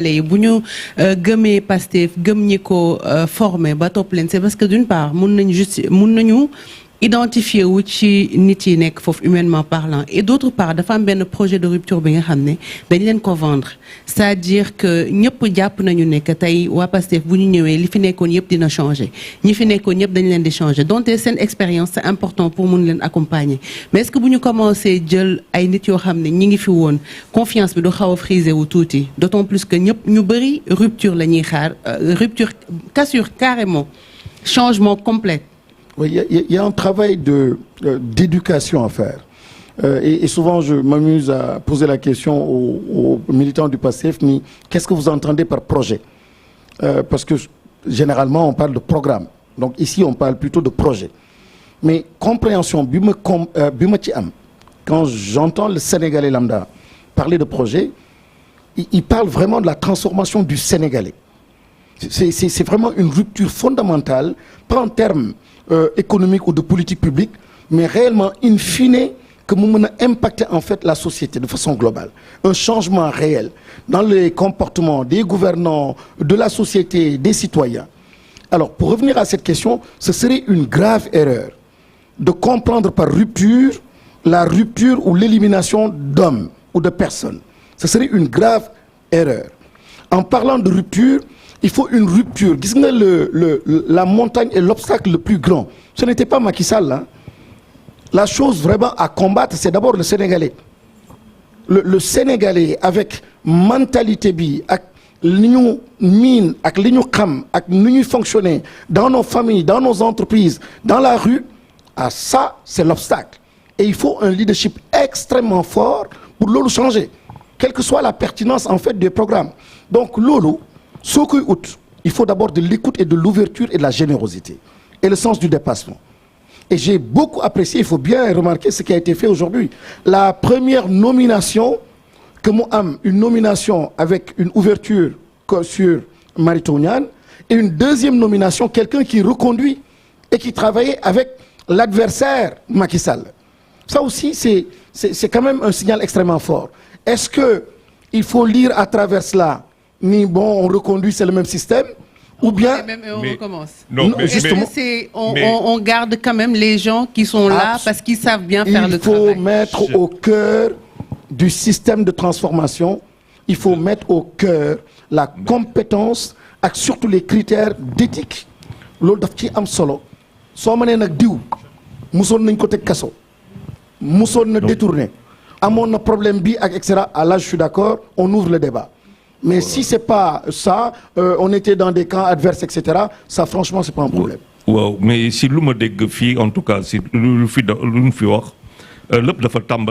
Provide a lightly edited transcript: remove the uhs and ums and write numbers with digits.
léegi bu ñu gëmee Pastef gëm ñi ko formé ba topp leen c'est parce que d'une part mun nañu identifier wu ci nit yi nekk foofu humainement parlant et d'autre part dafa am benn projet de rupture bi nga xam ne dañ leen ko vendre c'est-à-dire que ñëpp jàpp nañu ne que tey waa Pastef bu ñu ñëwee li fi nekkoon yëpp dina changer ñi fi nekkoon yëpp dañ leen di changer donte seen expérience c'est important pour mun leen accompagner mais est-ce que bu ñu commencé jël ay nit yoo xam ne ñi ngi fi woon confiance bi du xaw a friser wu tuuti d'autant plus que ñëpp ñu bëri rupture la ñuy xaar rupture cassure carrément changement complet. Oui, il y a un travail d'éducation à faire. Et souvent, je m'amuse à poser la question aux militants du PASTEF, qu'est-ce que vous entendez par projet? Parce que généralement, on parle de programme. Donc ici, on parle plutôt de projet. Mais compréhension, quand j'entends le Sénégalais lambda parler de projet, il parle vraiment de la transformation du Sénégalais. C'est vraiment une rupture fondamentale, pas en termes économiques ou de politique publique, mais réellement, in fine, que nous pouvons impacter en fait la société de façon globale. Un changement réel dans les comportements des gouvernants, de la société, des citoyens. Alors, pour revenir à cette question, ce serait une grave erreur de comprendre par rupture la rupture ou l'élimination d'hommes ou de personnes. Ce serait une grave erreur. En parlant de rupture, il faut une rupture. La montagne est l'obstacle le plus grand. Ce n'était pas Macky Sall. Hein. La chose vraiment à combattre, c'est d'abord le Sénégalais. Le Sénégalais avec mentalité bi, avec l'union mine, avec l'union cam, avec l'union fonctionner dans nos familles, dans nos entreprises, dans la rue, ça, c'est l'obstacle. Et il faut un leadership extrêmement fort pour le changer, quelle que soit la pertinence en fait du programme. Donc, Lolo, il faut d'abord de l'écoute et de l'ouverture et de la générosité et le sens du dépassement. Et j'ai beaucoup apprécié, il faut bien remarquer ce qui a été fait aujourd'hui. La première nomination, une nomination avec une ouverture sur Maritonian et une deuxième nomination, quelqu'un qui reconduit et qui travaillait avec l'adversaire Macky Sall. Ça aussi, c'est quand même un signal extrêmement fort. Est-ce qu'il faut lire à travers cela on reconduit, c'est le même système, ou bien... on recommence. Non, justement, on garde quand même les gens qui sont là parce qu'ils savent bien faire le travail. Il faut mettre au cœur du système de transformation, il faut mettre au cœur la compétence et surtout les critères d'éthique. Loolu daf ci am solo soo mënee nag diw musoon nañ ko teg kaso musoon na détourné amoon na problème bi ak etc. Là je suis d'accord, on ouvre le débat. Mais si c'est pas ça, on était dans des camps adverses, etc. Ça, franchement, c'est pas un problème. Wow, mais si lu ma dégg fii en tout cas si lu fi wax lépp dafa tàmbal